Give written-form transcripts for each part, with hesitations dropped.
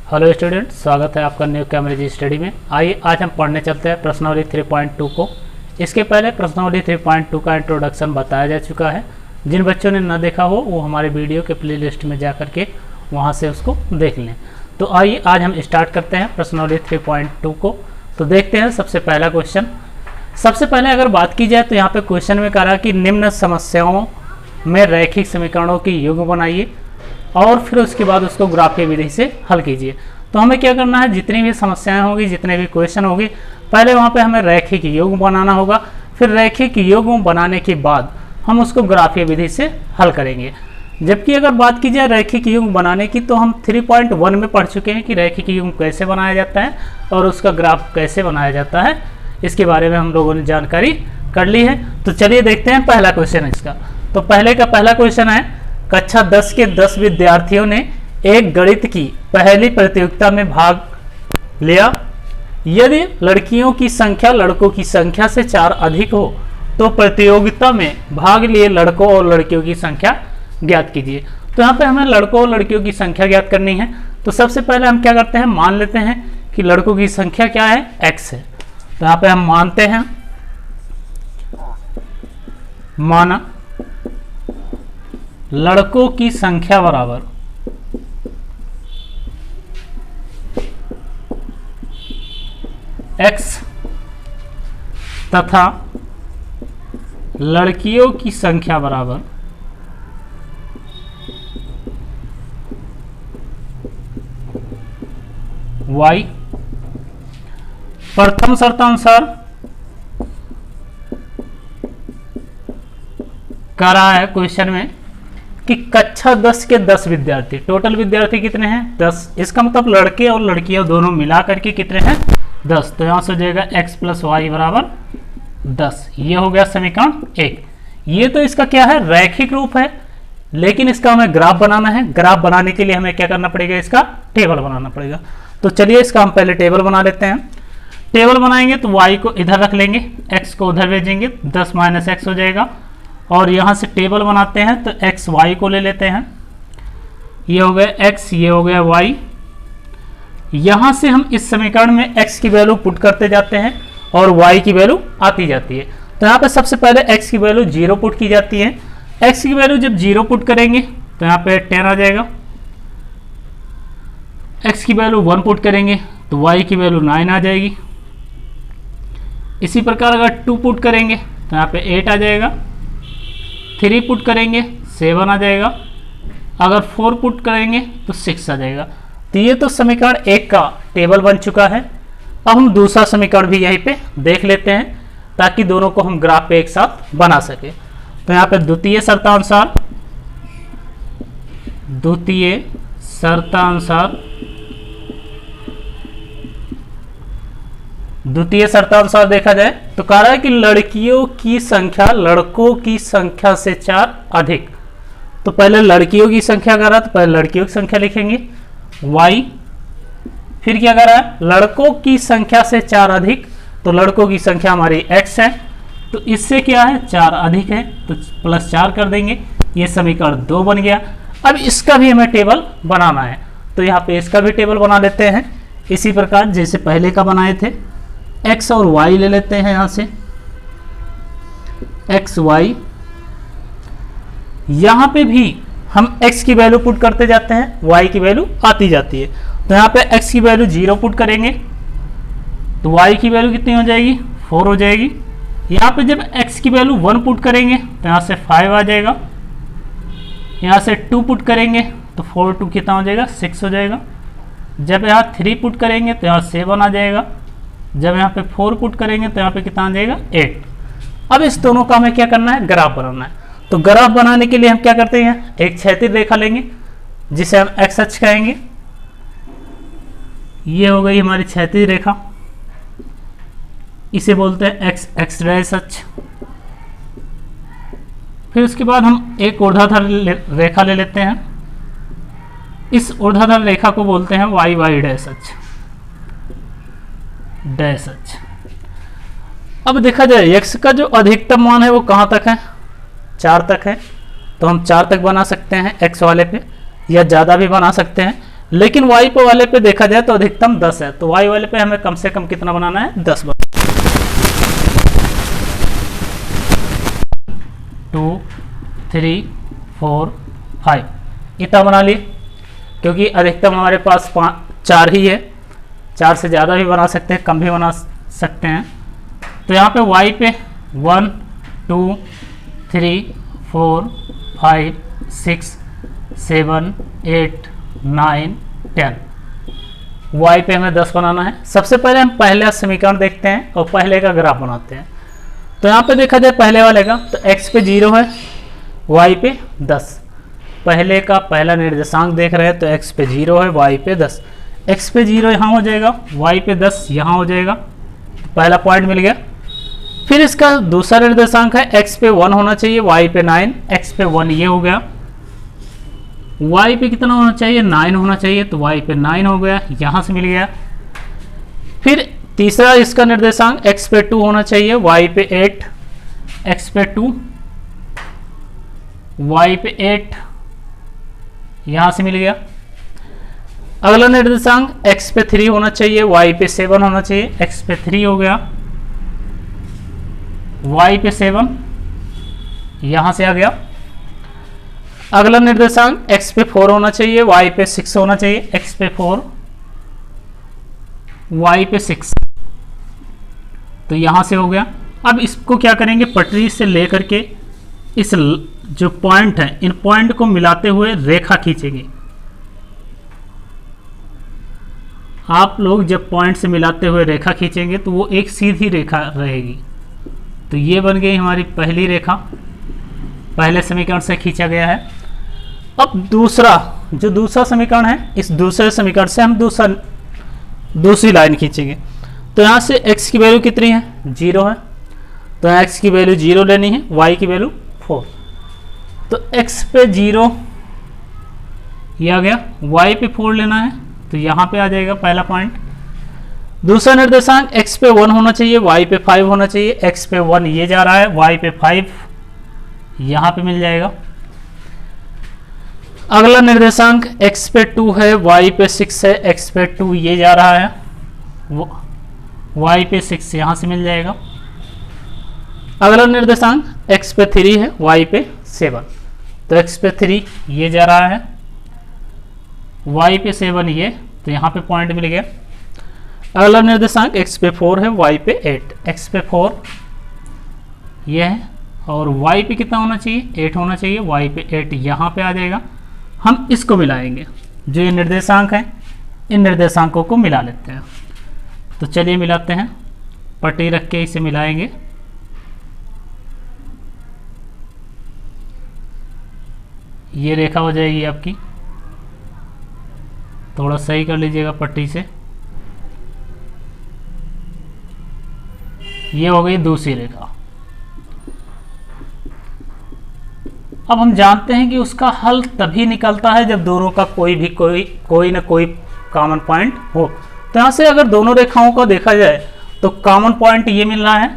Hello student, स्वागत है आपका न्यू कैमरेज स्टडी में। आइए आज हम पढ़ने चलते हैं प्रश्नावली 3.2 को। इसके पहले प्रश्नावली 3.2 का इंट्रोडक्शन बताया जा चुका है। जिन बच्चों ने न देखा हो वो हमारे वीडियो के प्लेलिस्ट में जा करके वहां से उसको देख लें। तो आइए आज हम स्टार्ट करते हैं प्रश्नावली 3.2 को। तो देखते हैं सबसे पहला क्वेश्चन। सबसे पहले अगर बात की जाए तो यहाँ पे क्वेश्चन में कह रहा है कि निम्न समस्याओं में रैखिक समीकरणों की युग्म बनाइए और फिर उसके बाद उसको ग्राफीय विधि से हल कीजिए। तो हमें क्या करना है, जितनी भी समस्याएं होगी, जितने भी क्वेश्चन होंगे, पहले वहाँ पे हमें रैखिक युग्म बनाना होगा। फिर रैखिक युग्म बनाने के बाद हम उसको ग्राफीय विधि से हल करेंगे। जबकि अगर बात की जाए रैखिक युग्म बनाने की तो हम 3.1 में पढ़ चुके हैं कि रैखिक युग्म कैसे बनाया जाता है और उसका ग्राफ कैसे बनाया जाता है। इसके बारे में हम लोगों ने जानकारी कर ली है। तो चलिए देखते हैं पहला क्वेश्चन इसका। तो पहले का पहला क्वेश्चन है, कक्षा 10 के 10 विद्यार्थियों ने एक गणित की पहली प्रतियोगिता में भाग लिया। यदि लड़कियों की संख्या लड़कों की संख्या से 4 अधिक हो तो प्रतियोगिता में भाग लिए लड़कों और लड़कियों की संख्या ज्ञात कीजिए। तो यहाँ पे हमें लड़कों और लड़कियों की संख्या ज्ञात करनी है। तो सबसे पहले हम क्या करते हैं, मान लेते हैं कि लड़कों की संख्या क्या है, x है। तो यहाँ पे हम मानते हैं, माना लड़कों की संख्या बराबर x तथा लड़कियों की संख्या बराबर y। प्रथम शर्तानुसार कह रहा है क्वेश्चन में कि कक्षा 10 के 10 विद्यार्थी, टोटल विद्यार्थी कितने हैं, 10। इसका मतलब लड़के और लड़कियां दोनों मिला करके कितने हैं, 10। तो यहां से हो जाएगा x + y बराबर 10। ये हो गया समीकरण 1। ये तो इसका क्या है, रैखिक रूप है, लेकिन इसका हमें ग्राफ बनाना है। ग्राफ बनाने के लिए हमें क्या करना पड़ेगा, इसका टेबल बनाना पड़ेगा। तो चलिए इसका हम पहले टेबल बना लेते हैं। टेबल बनाएंगे तो y को इधर रख लेंगे, x को उधर भेजेंगे, 10 - x हो जाएगा। और यहाँ से टेबल बनाते हैं तो x y को ले लेते हैं। ये हो गया x, ये हो गया y। यहाँ से हम इस समीकरण में x की वैल्यू पुट करते जाते हैं और y की वैल्यू आती जाती है। तो यहाँ पे सबसे पहले x की वैल्यू 0 पुट की जाती है। x की वैल्यू जब 0 पुट करेंगे तो यहाँ पे 10 आ जाएगा। x की वैल्यू 1 पुट करेंगे तो y की वैल्यू 9 आ जाएगी। इसी प्रकार अगर 2 पुट करेंगे तो यहाँ पे 8 आ जाएगा। 3 पुट करेंगे 7 आ जाएगा। अगर 4 पुट करेंगे तो 6 आ जाएगा। तो ये तो समीकरण 1 का टेबल बन चुका है। अब हम दूसरा समीकरण भी यहीं पे देख लेते हैं ताकि दोनों को हम ग्राफ पे एक साथ बना सके। तो यहाँ पे द्वितीय शर्तानुसार देखा जाए तो कह रहा है कि लड़कियों की संख्या लड़कों की संख्या से 4 अधिक। तो पहले लड़कियों की संख्या कर रहा है तो पहले लड़कियों की संख्या लिखेंगे y। फिर क्या कर रहा है, लड़कों की संख्या से 4 अधिक, तो लड़कों की संख्या हमारी x है, तो इससे क्या है 4 अधिक है तो +4 कर देंगे। ये समीकरण 2 बन गया। अब इसका भी हमें टेबल बनाना है तो यहाँ पे इसका भी टेबल बना लेते हैं। इसी प्रकार जैसे पहले का बनाए थे, x और y ले लेते हैं। यहाँ से x y, यहाँ पे भी हम x की वैल्यू पुट करते जाते हैं, y की वैल्यू आती जाती है। तो यहाँ पे x की वैल्यू 0 पुट करेंगे तो y की वैल्यू कितनी हो जाएगी, 4 हो जाएगी। यहाँ पे जब x की वैल्यू 1 पुट करेंगे तो यहाँ से 5 आ जाएगा। यहाँ से 2 पुट करेंगे तो 4 2 कितना हो जाएगा, 6 हो जाएगा। जब यहाँ 3 पुट करेंगे तो यहाँ 7 आ जाएगा। जब यहाँ पे 4 पुट करेंगे तो यहाँ पे कितना आ जाएगा, 8। अब इस दोनों का हमें क्या करना है, ग्राफ बनाना है। तो ग्राफ बनाने के लिए हम क्या करते हैं, एक क्षैतिज रेखा लेंगे जिसे हम x अक्ष कहेंगे। ये हो गई हमारी क्षैतिज रेखा, इसे बोलते हैं x डैश अक्ष। फिर उसके बाद हम एक ऊर्ध्वाधर रेखा ले लेते हैं। इस ऊर्ध्वाधर रेखा को बोलते हैं y डैश अक्ष। अब देखा जाए x का जो अधिकतम मान है वो कहाँ तक है, 4 तक है। तो हम 4 तक बना सकते हैं x वाले पे, या ज़्यादा भी बना सकते हैं। लेकिन y पे वाले पे देखा जाए तो अधिकतम 10 है, तो y वाले पे हमें कम से कम कितना बनाना है, 10 बनाना। 2 3 4 5 इतना बना लिए, क्योंकि अधिकतम हमारे पास 4 ही है, 4 से ज़्यादा भी बना सकते हैं, कम भी बना सकते हैं। तो यहाँ पे y पे 1 2 3 4 5 6 7 8 9 10 y पे हमें 10 बनाना है। सबसे पहले हम पहला समीकरण देखते हैं और पहले का ग्राफ बनाते हैं। तो यहाँ पे देखा जाए पहले वाले का, तो x पे 0 है, y पे 10। पहले का पहला निर्देशांक देख रहे हैं तो x पे 0 है, y पे 10। x पे 0 यहाँ हो जाएगा, y पे 10 यहाँ हो जाएगा, तो पहला पॉइंट मिल गया। फिर इसका दूसरा निर्देशांक है, x पे 1 होना चाहिए, y पे 9, x पे 1 ये हो गया। y पे कितना होना चाहिए, 9 होना चाहिए, तो y पे 9 हो गया, यहाँ से मिल गया। फिर तीसरा इसका निर्देशांक x पे 2 होना चाहिए, y पे 8, x पे 2, y पे 8 यहाँ से मिल गया। अगला निर्देशांक x पे 3 होना चाहिए, y पे 7 होना चाहिए, x पे 3 हो गया, y पे 7 यहाँ से आ गया। अगला निर्देशांक x पे 4 होना चाहिए, y पे 6 होना चाहिए, x पे 4 y पे 6, तो यहां से हो गया। अब इसको क्या करेंगे, पटरी से लेकर के इस जो पॉइंट है, इन पॉइंट को मिलाते हुए रेखा खींचेंगे। आप लोग जब पॉइंट से मिलाते हुए रेखा खींचेंगे तो वो एक सीधी रेखा रहेगी। तो ये बन गई हमारी पहली रेखा, पहले समीकरण से खींचा गया है। अब दूसरा समीकरण है, इस दूसरे समीकरण से हम दूसरी लाइन खींचेंगे। तो यहाँ से x की वैल्यू कितनी है, 0 है, तो x की वैल्यू 0 लेनी है, y की वैल्यू 4। तो x पे 0 ये आ गया, y पे 4 लेना है, तो यहाँ पे आ जाएगा पहला पॉइंट। दूसरा निर्देशांक x पे 1 होना चाहिए, y पे 5 होना चाहिए, x पे 1 ये जा रहा है, y पे 5 यहाँ पे मिल जाएगा। अगला निर्देशांक x पे 2 है, y पे 6 है, x पे 2 ये जा रहा है, y पे 6 यहाँ से मिल जाएगा। अगला निर्देशांक x पे 3 है, y पे 7, तो x पे 3 ये जा रहा है, y पे 7 ये, तो यहाँ पे पॉइंट मिल गया। अगला निर्देशांक x पे 4 है, y पे 8, x पे 4 ये है, और y पे कितना होना चाहिए, 8 होना चाहिए, y पे 8 यहाँ पे आ जाएगा। हम इसको मिलाएंगे, जो ये निर्देशांक हैं इन निर्देशांकों को मिला लेते हैं। तो चलिए मिलाते हैं, पट्टी रख के इसे मिलाएंगे। ये रेखा हो जाएगी आपकी, थोड़ा सही कर लीजिएगा पट्टी से। ये हो गई दूसरी रेखा। अब हम जानते हैं कि उसका हल तभी निकलता है जब दोनों का कोई ना कोई कॉमन पॉइंट हो। तो यहाँ से अगर दोनों रेखाओं को देखा जाए तो कॉमन पॉइंट ये मिल रहा है,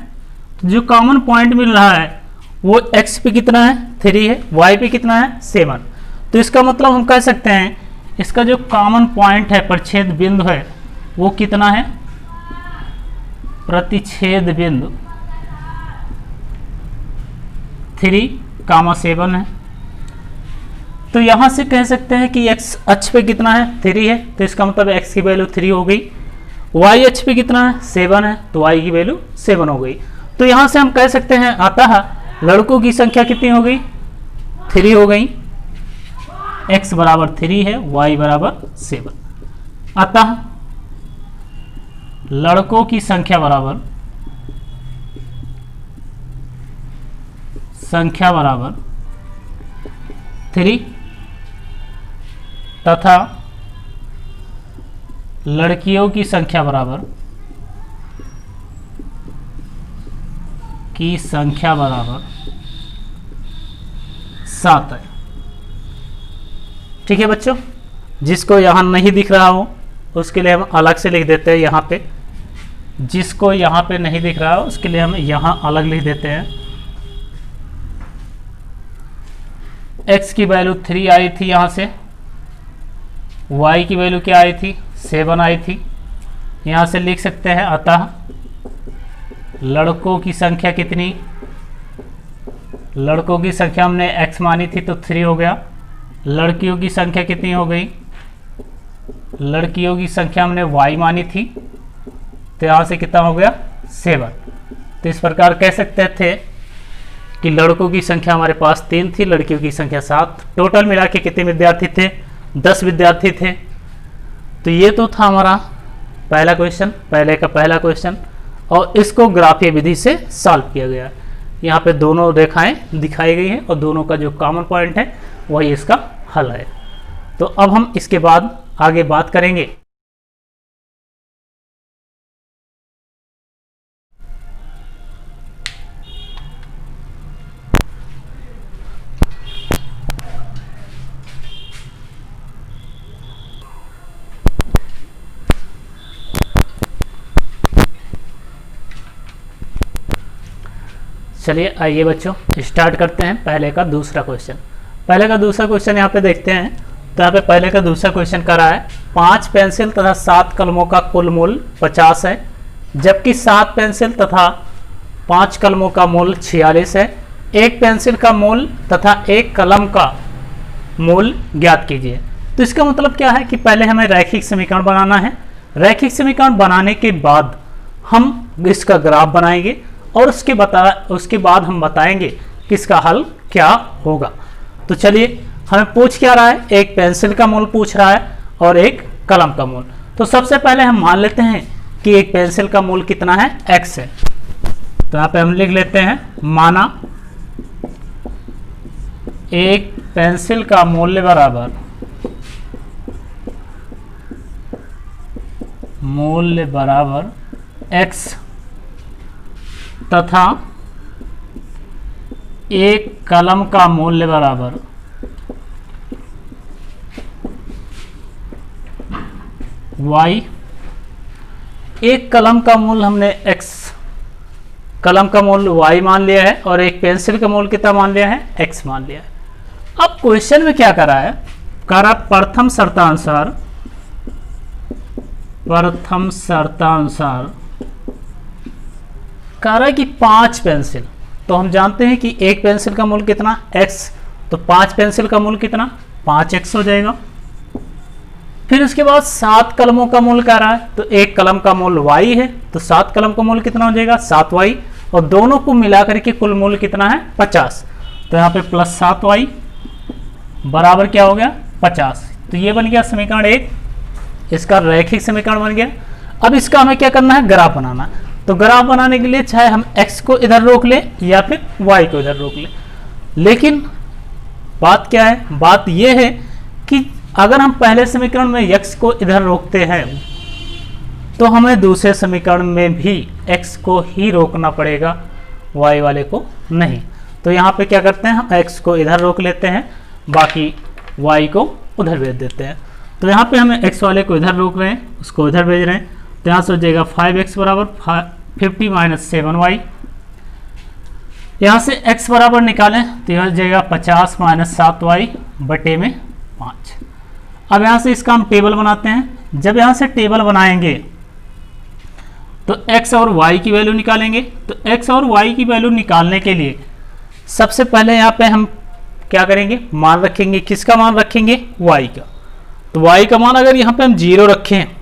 तो जो कॉमन पॉइंट मिल रहा है वो x पे कितना है, 3 है, y पे कितना है, 7। तो इसका मतलब हम कह सकते हैं इसका जो कॉमन पॉइंट है, प्रतिच्छेद बिंदु है, वो कितना है, प्रतिच्छेद बिंदु 3,7 है। तो यहां से कह सकते हैं कि x अक्ष पे कितना है, 3 है, तो इसका मतलब x की वैल्यू 3 हो गई। y अक्ष पे कितना है, 7 है, तो y की वैल्यू 7 हो गई। तो यहां से हम कह सकते हैं अतः लड़कों की संख्या कितनी हो गई, 3 हो गई। x बराबर 3 है, y बराबर 7। अतः लड़कों की संख्या बराबर 3 तथा लड़कियों की संख्या बराबर 7 है। ठीक है बच्चों, जिसको यहाँ नहीं दिख रहा हो उसके लिए हम अलग से लिख देते हैं यहाँ पे, जिसको यहाँ पे नहीं दिख रहा हो उसके लिए हम यहाँ अलग लिख देते हैं। x की वैल्यू 3 आई थी यहाँ से, y की वैल्यू क्या आई थी, 7 आई थी। यहाँ से लिख सकते हैं अतः लड़कों की संख्या कितनी, लड़कों की संख्या हमने x मानी थी तो 3 हो गया। लड़कियों की संख्या कितनी हो गई, लड़कियों की संख्या हमने y मानी थी तो यहाँ से कितना हो गया 7। तो इस प्रकार कह सकते थे कि लड़कों की संख्या हमारे पास 3 थी, लड़कियों की संख्या 7। टोटल मिला के कितने विद्यार्थी थे, 10 विद्यार्थी थे। तो ये तो था हमारा पहला क्वेश्चन, पहले का पहला क्वेश्चन, और इसको ग्राफीय विधि से सॉल्व किया गया। यहाँ पे दोनों रेखाएं दिखाई गई हैं और दोनों का जो कॉमन पॉइंट है वही इसका हल है। तो अब हम इसके बाद आगे बात करेंगे। चलिए आइए बच्चों स्टार्ट करते हैं पहले का दूसरा क्वेश्चन। पहले का दूसरा क्वेश्चन यहाँ पे देखते हैं। तो यहाँ पे पहले का दूसरा क्वेश्चन कर रहा है 5 पेंसिल तथा 7 कलमों का कुल मूल्य 50 है, जबकि 7 पेंसिल तथा 5 कलमों का मूल्य 46 है। एक पेंसिल का मूल्य तथा एक कलम का मूल्य ज्ञात कीजिए। तो इसका मतलब क्या है कि पहले हमें रैखिक समीकरण बनाना है। रैखिक समीकरण बनाने के बाद हम इसका ग्राफ बनाएंगे और उसके बाद हम बताएंगे कि इसका हल क्या होगा। तो चलिए हमें पूछ क्या रहा है, एक पेंसिल का मूल्य पूछ रहा है और एक कलम का मूल्य। तो सबसे पहले हम मान लेते हैं कि एक पेंसिल का मूल्य कितना है, x है। तो यहाँ पे हम लिख लेते हैं माना एक पेंसिल का मूल्य बराबर x तथा एक कलम का मूल्य बराबर y। एक कलम का मूल्य हमने x, कलम का मूल्य y मान लिया है और एक पेंसिल का मूल्य कितना मान लिया है, x मान लिया है। अब क्वेश्चन में क्या करा है, करा प्रथम शर्तानुसार कह रहा है कि 5 पेंसिल। तो हम जानते हैं कि एक पेंसिल का मूल्य कितना x, तो 5 पेंसिल का मूल्य कितना 5x हो जाएगा। फिर उसके बाद 7 कलमों का मूल्य कह रहा है, तो एक कलम का मूल्य y है, तो 7 कलम का मूल्य कितना हो जाएगा 7y, और दोनों को मिलाकर के कुल मूल्य कितना है 50। तो यहाँ पे प्लस 7y बराबर क्या हो गया 50। तो ये बन गया समीकरण 1, इसका रैखिक समीकरण बन गया। अब इसका हमें क्या करना है, ग्राफ बनाना है। तो ग्राफ बनाने के लिए चाहे हम x को इधर रोक लें या फिर y को इधर रोक लें, लेकिन बात क्या है, बात यह है कि अगर हम पहले समीकरण में x को इधर रोकते हैं तो हमें दूसरे समीकरण में भी x को ही रोकना पड़ेगा, y वाले को नहीं। तो यहाँ पे क्या करते हैं, हम x को इधर रोक लेते हैं, बाकी y को उधर भेज देते हैं। तो यहाँ पे हमें x वाले को इधर रोक रहे हैं, उसको इधर भेज रहे हैं। तो यहाँ से हो जाएगा 5x बराबर 50 माइनस 7y। यहाँ से x बराबर निकालें तो यह हो जाएगा 50 माइनस 7y बटे में 5। अब यहाँ से इसका हम टेबल बनाते हैं। जब यहाँ से टेबल बनाएंगे तो x और y की वैल्यू निकालेंगे। तो x और y की वैल्यू निकालने के लिए सबसे पहले यहाँ पे हम क्या करेंगे, मान रखेंगे। किसका मान रखेंगे, y का। तो y का मान अगर यहाँ पे हम 0 रखें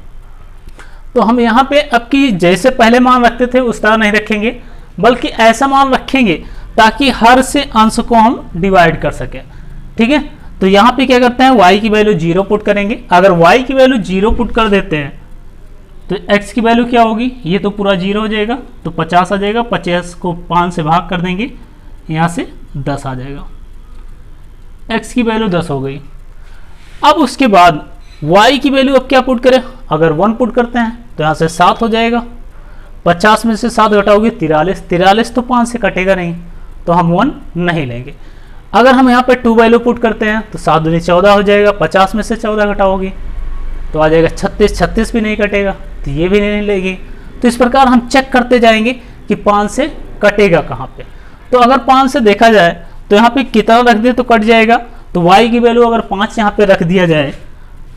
तो हम यहाँ पे अब की जैसे पहले मान रखते थे उस तरह नहीं रखेंगे, बल्कि ऐसा मान रखेंगे ताकि हर से अंश को हम डिवाइड कर सकें। ठीक है, तो यहाँ पे क्या करते हैं, y की वैल्यू 0 पुट करेंगे। अगर y की वैल्यू 0 पुट कर देते हैं तो x की वैल्यू क्या होगी, ये तो पूरा 0 हो जाएगा, तो 50 आ जाएगा। 50 को 5 से भाग कर देंगे, यहाँ से 10 आ जाएगा। x की वैल्यू 10 हो गई। अब उसके बाद y की वैल्यू अब क्या पुट करें, अगर 1 पुट करते हैं तो यहाँ से 7 हो जाएगा। 50 में से 7 घटाओगे 43, 43 तो 5 से कटेगा नहीं, तो हम 1 नहीं लेंगे। अगर हम यहाँ पे 2 वैल्यू पुट करते हैं तो 7 दूनी 14 हो जाएगा। 50 में से 14 घटाओगे तो आ जाएगा 36, 36 भी नहीं कटेगा, तो ये भी नहीं लेंगे। तो इस प्रकार हम चेक करते जाएंगे कि 5 से कटेगा कहाँ पे। तो अगर 5 से देखा जाए तो यहाँ पे कितना रख दे तो कट जाएगा। तो y की वैल्यू अगर 5 यहाँ पे रख दिया जाए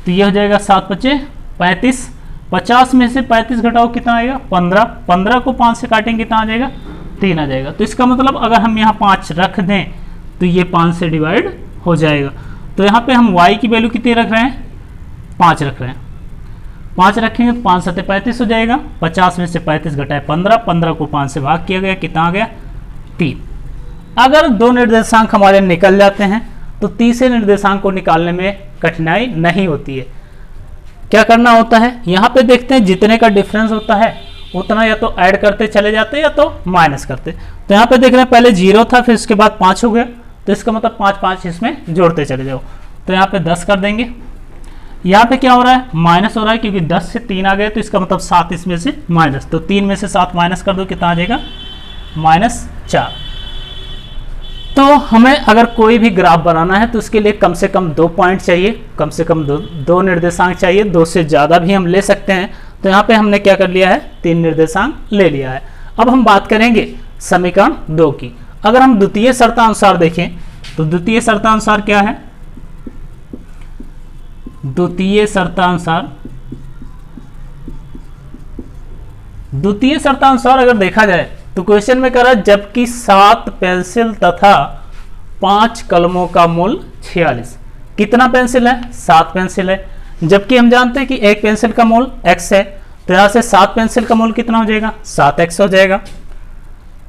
तो तो ये हो जाएगा 7 × 5 = 35। 50 में से 35 घटाओ कितना आएगा 15। 15 को 5 से काटेंगे कितना आ जाएगा 3 आ जाएगा। तो इसका मतलब अगर हम यहाँ 5 रख दें तो ये 5 से डिवाइड हो जाएगा। तो यहाँ पे हम y की वैल्यू कितनी रख रहे हैं 5 रख रहे हैं। 5 रखेंगे तो 5 × 7 = 35 हो जाएगा। 50 में से 35 घटाए 15, 15 को 5 से भाग किया गया कितना आ गया 3। अगर 2 निर्देशांक हमारे निकल जाते हैं तो तीसरे निर्देशांक को निकालने में कठिनाई नहीं होती है। क्या करना होता है यहाँ पे देखते हैं जितने का डिफरेंस होता है उतना या तो ऐड करते चले जाते हैं या तो माइनस करते। तो यहाँ पे देख रहे हैं पहले 0 था फिर उसके बाद 5 हो गया, तो इसका मतलब 5 5 इसमें जोड़ते चले जाओ। तो यहाँ पे 10 कर देंगे। यहाँ पे क्या हो रहा है माइनस हो रहा है क्योंकि 10 से 3 आ गए तो इसका मतलब 7 इसमें से माइनस। तो 3 में से 7 माइनस कर दो कितना आ जाएगा -4। तो हमें अगर कोई भी ग्राफ बनाना है तो उसके लिए कम से कम 2 पॉइंट चाहिए, कम से कम दो निर्देशांक चाहिए। 2 से ज़्यादा भी हम ले सकते हैं। तो यहाँ पे हमने क्या कर लिया है 3 निर्देशांक ले लिया है। अब हम बात करेंगे समीकरण 2 की। अगर हम द्वितीय शर्तानुसार देखें तो द्वितीय शर्तानुसार क्या है, द्वितीय शर्तानुसार अगर देखा जाए तो क्वेश्चन में कह रहा है जबकि 7 पेंसिल तथा 5 कलमों का मूल 46। कितना पेंसिल है 7 पेंसिल है, जबकि हम जानते हैं कि एक पेंसिल का मूल x है। तो यहाँ से 7 पेंसिल का मूल कितना हो जाएगा 7x हो जाएगा।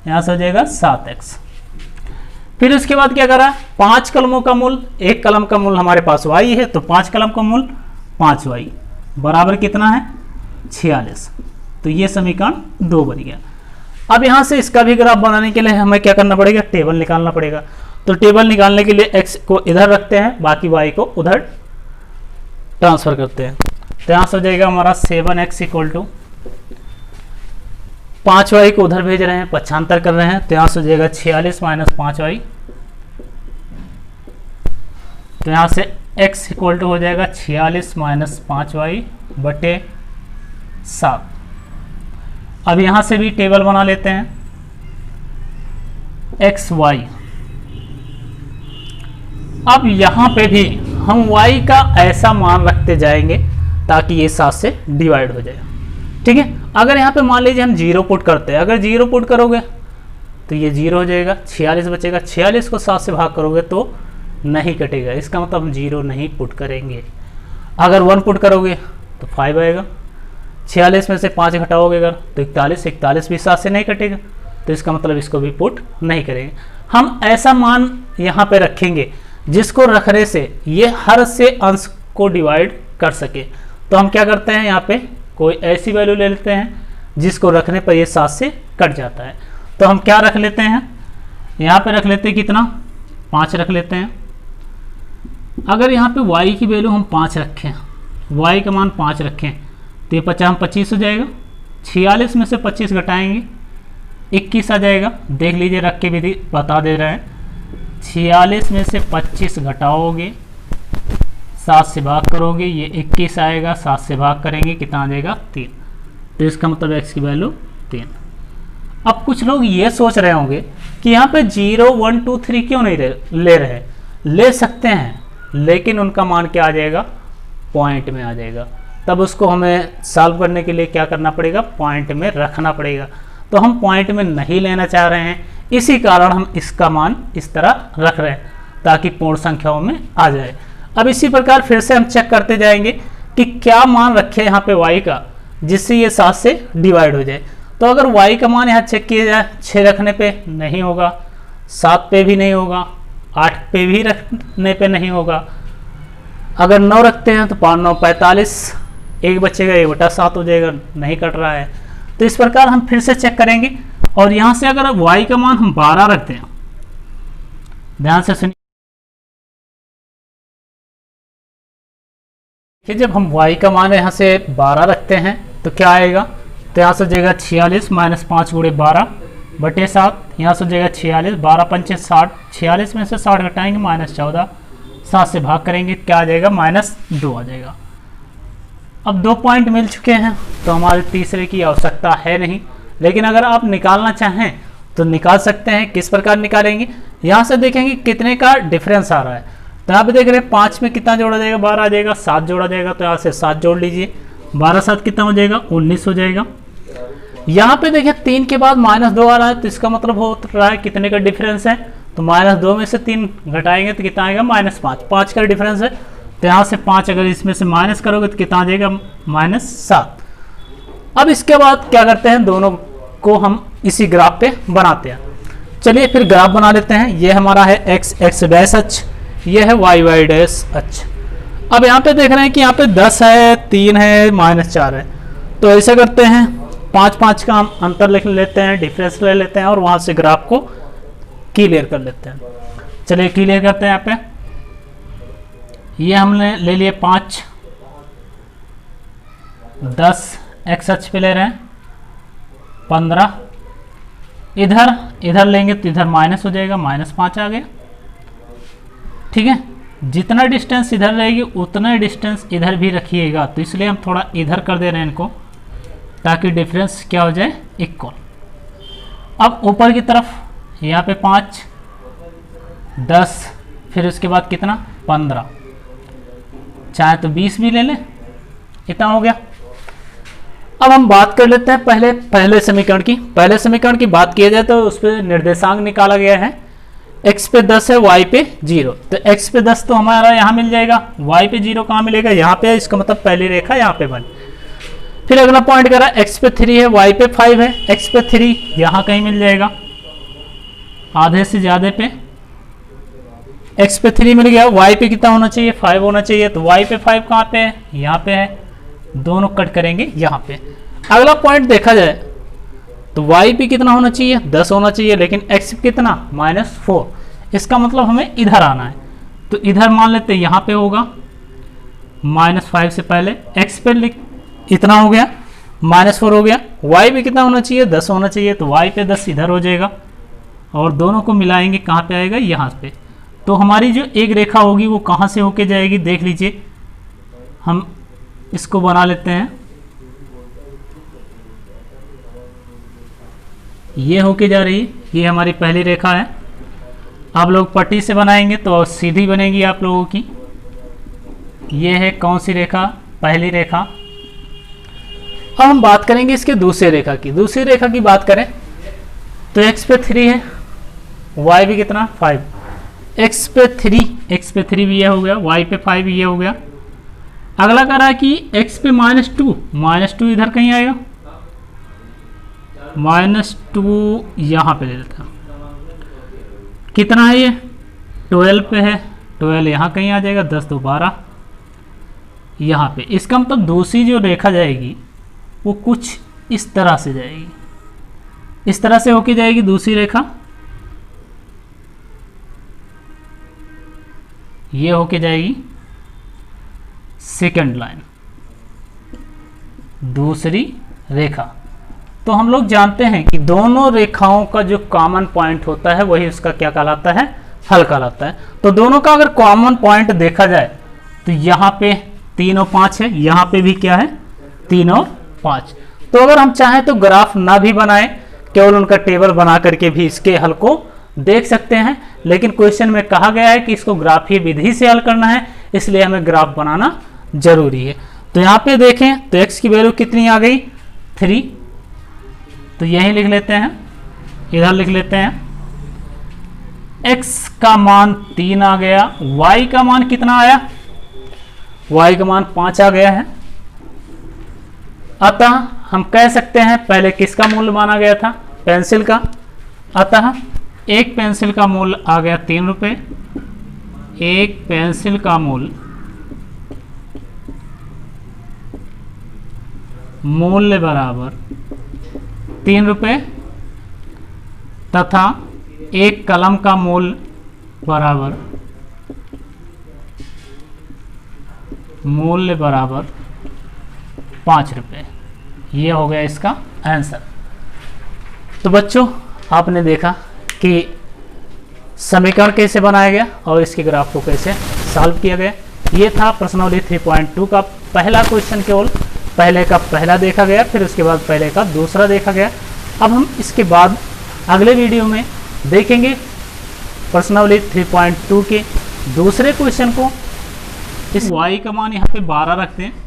यहाँ से हो जाएगा 7x। फिर उसके बाद क्या करा 5 कलमों का मूल, एक कलम का मूल हमारे पास y है तो 5 कलम का मूल 5y बराबर कितना है 46। तो ये समीकरण 2 बन गया। अब यहाँ से इसका भी ग्राफ बनाने के लिए हमें क्या करना पड़ेगा टेबल निकालना पड़ेगा। तो टेबल निकालने के लिए x को इधर रखते हैं बाकी y को उधर ट्रांसफर करते हैं। तो यहाँ से हो जाएगा हमारा 7x = 5y को उधर भेज रहे हैं पक्षांतर कर रहे हैं। तो यहाँ से हो जाएगा 46 - 5y। तो यहाँ से x = हो जाएगा 46 - 5y बटे 7। अब यहाँ से भी टेबल बना लेते हैं x y। अब यहाँ पे भी हम y का ऐसा मान रखते जाएंगे ताकि ये 7 से डिवाइड हो जाए। ठीक है, अगर यहाँ पे मान लीजिए हम 0 पुट करते हैं, अगर 0 पुट करोगे तो ये 0 हो जाएगा, 46 बचेगा। 46 को 7 से भाग करोगे तो नहीं कटेगा, इसका मतलब हम 0 नहीं पुट करेंगे। अगर 1 पुट करोगे तो 5 आएगा। 46 में से 5 घटाओगे अगर तो 41, 41 भी 7 से नहीं कटेगा, तो इसका मतलब इसको भी पुट नहीं करेंगे। हम ऐसा मान यहाँ पे रखेंगे जिसको रखने से ये हर से अंश को डिवाइड कर सके। तो हम क्या करते हैं यहाँ पे कोई ऐसी वैल्यू ले लेते हैं जिसको रखने पर ये 7 से कट जाता है। तो हम क्या रख लेते हैं यहाँ पे रख लेते हैं कितना 5 रख लेते हैं। अगर यहाँ पे y की वैल्यू हम 5 रखें, y का मान 5 रखें तो ये 25 हो जाएगा। 46 में से 25 घटाएंगे 21 आ जाएगा। देख लीजिए रख के विधि बता दे रहे हैं। 46 में से 25 घटाओगे 7 से भाग करोगे ये 21 आएगा। 7 से भाग करेंगे कितना आ जाएगा 3। तो इसका मतलब x की वैल्यू 3। अब कुछ लोग ये सोच रहे होंगे कि यहाँ पे 0 1 2 3 क्यों नहीं ले रहे, ले सकते हैं लेकिन उनका मान क्या आ जाएगा पॉइंट में आ जाएगा। तब उसको हमें सॉल्व करने के लिए क्या करना पड़ेगा पॉइंट में रखना पड़ेगा। तो हम पॉइंट में नहीं लेना चाह रहे हैं, इसी कारण हम इसका मान इस तरह रख रहे हैं ताकि पूर्ण संख्याओं में आ जाए। अब इसी प्रकार फिर से हम चेक करते जाएंगे कि क्या मान रखे यहाँ पे y का जिससे ये 7 से डिवाइड हो जाए। तो अगर y का मान यहाँ चेक किया जाए 6 रखने पे नहीं होगा, 7 पे भी नहीं होगा, 8 पे भी रखने पे नहीं होगा। अगर 9 रखते हैं तो 5 9 45, 1 बचेगा 1/7 हो जाएगा, नहीं कट रहा है। तो इस प्रकार हम फिर से चेक करेंगे। और यहाँ से अगर y का मान हम 12 रखते हैं, ध्यान से सुनिए, जब हम y का मान यहाँ से 12 रखते हैं तो क्या आएगा, तो यहाँ से हो जाएगा 46 - 5 × 12 बटे 7। यहाँ से हो जाएगा 46, 12 पंचे 60, 46 में से 60 घटाएंगे -14, 7 से भाग करेंगे क्या आ जाएगा -2 आ जाएगा। अब 2 पॉइंट मिल चुके हैं तो हमारे तीसरे की आवश्यकता है नहीं, लेकिन अगर आप निकालना चाहें तो निकाल सकते हैं। किस प्रकार निकालेंगे, यहाँ से देखेंगे कितने का डिफरेंस आ रहा है। तो यहाँ पे देख रहे हैं 5 में कितना जोड़ा जाएगा, 12 आ जाएगा, 7 जोड़ा जाएगा, तो यहाँ से 7 जोड़ लीजिए, 12 7 कितना हो जाएगा, 19 हो जाएगा। यहाँ पे देखिए 3 के बाद -2 आ रहा है, तो इसका मतलब हो रहा है कितने का डिफरेंस है, तो -2 में से 3 घटाएंगे तो कितना आएगा, -5, 5 का डिफरेंस है। तो यहाँ से 5 अगर इसमें से माइनस करोगे तो कितना आ जाएगा, -7। अब इसके बाद क्या करते हैं, दोनों को हम इसी ग्राफ पे बनाते हैं। चलिए फिर ग्राफ बना लेते हैं। ये हमारा है x डैश अक्ष, ये है y डैश अक्ष। अब यहाँ पे देख रहे हैं कि यहाँ पे 10 है, 3 है, -4 है, तो ऐसे करते हैं 5 का हम अंतर लिख लेते हैं, डिफरेंस ले लेते हैं और वहाँ से ग्राफ को क्लियर कर लेते हैं। चलिए क्लियर करते हैं। यहाँ पे ये हमने ले लिए 5, 10 x अक्ष पे ले रहे हैं, 15 इधर लेंगे तो इधर माइनस हो जाएगा, -5 आ गया। ठीक है, जितना डिस्टेंस इधर रहेगी उतना डिस्टेंस इधर भी रखिएगा, तो इसलिए हम थोड़ा इधर कर दे रहे हैं इनको, ताकि डिफरेंस क्या हो जाए, इक्वल। अब ऊपर की तरफ यहाँ पे 5, 10, फिर उसके बाद कितना, 15, चाहे तो 20 भी ले लें, इतना हो गया। अब हम बात कर लेते हैं पहले समीकरण की। पहले समीकरण की बात किया जाए तो उस पर निर्देशांक निकाला गया है, x पे 10 है, y पे 0, तो x पे 10 तो हमारा यहाँ मिल जाएगा, y पे 0 कहाँ मिलेगा, यहाँ पे है, इसका मतलब पहली रेखा यहाँ पे बनी। फिर अगला पॉइंट करा, x पे 3 है, y पे 5 है, x पे 3 यहाँ कहीं मिल जाएगा, आधे से ज़्यादा पे x पे 3 मिल गया, y पे कितना होना चाहिए, 5 होना चाहिए, तो y पे 5 कहाँ पे है, यहाँ पे है, दोनों कट करेंगे यहाँ पे। अगला पॉइंट देखा जाए तो y पे कितना होना चाहिए, 10 होना चाहिए, लेकिन x पे कितना, -4, इसका मतलब हमें इधर आना है, तो इधर मान लेते हैं यहाँ पे होगा, -5 से पहले x पे इतना हो गया, -4 हो गया। y पे कितना होना चाहिए, 10 होना चाहिए, तो y पे 10 इधर हो जाएगा और दोनों को मिलाएंगे, कहाँ पे आएगा, यहाँ पे। तो हमारी जो एक रेखा होगी वो कहाँ से होके जाएगी, देख लीजिए, हम इसको बना लेते हैं। ये होके जा रही है, ये हमारी पहली रेखा है। आप लोग पट्टी से बनाएंगे तो सीधी बनेगी आप लोगों की। ये है कौन सी रेखा, पहली रेखा। अब हम बात करेंगे इसके दूसरी रेखा की। दूसरी रेखा की बात करें तो x पे 3 है, y भी कितना, 5, x पे 3 भी ये हो गया, y पे 5 भी ये हो गया। अगला कह रहा है कि x पे -2 इधर कहीं आएगा, -2 यहाँ पे ले लेता हूँ, कितना है ये, 12 पे है, 12 यहाँ कहीं आ जाएगा, 10 2 12 यहाँ पे। इसका मतलब दूसरी जो रेखा जाएगी वो कुछ इस तरह से जाएगी, इस तरह से होके जाएगी दूसरी रेखा, ये होके जाएगी सेकंड लाइन, दूसरी रेखा। तो हम लोग जानते हैं कि दोनों रेखाओं का जो कॉमन पॉइंट होता है वही उसका क्या कहलाता है, हल कहलाता है। तो दोनों का अगर कॉमन पॉइंट देखा जाए तो यहाँ पे 3 और 5 है, यहाँ पे भी क्या है, 3 और 5। तो अगर हम चाहें तो ग्राफ ना भी बनाएं, केवल उनका टेबल बना करके भी इसके हल को देख सकते हैं, लेकिन क्वेश्चन में कहा गया है कि इसको ग्राफीय विधि से हल करना है, इसलिए हमें ग्राफ बनाना जरूरी है। तो यहाँ पे देखें तो x की वैल्यू कितनी आ गई, 3, तो यही लिख लेते हैं, इधर लिख लेते हैं, x का मान 3 आ गया, y का मान कितना आया, y का मान 5 आ गया है। अतः हम कह सकते हैं, पहले किसका मूल्य माना गया था, पेंसिल का, अतः एक पेंसिल का मूल्य आ गया 3 रुपये, एक पेंसिल का मूल्य बराबर 3 रुपये, तथा एक कलम का मूल्य बराबर 5 रुपये। ये हो गया इसका आंसर। तो बच्चों आपने देखा कि समीकरण कैसे बनाया गया और इसके ग्राफ को कैसे सॉल्व किया गया। ये था प्रश्नावली 3.2 का पहला क्वेश्चन, केवल पहले का पहला देखा गया, फिर उसके बाद पहले का दूसरा देखा गया। अब हम इसके बाद अगले वीडियो में देखेंगे प्रश्नावली 3.2 के दूसरे क्वेश्चन को इस y का मान यहाँ पे 12 रखते हैं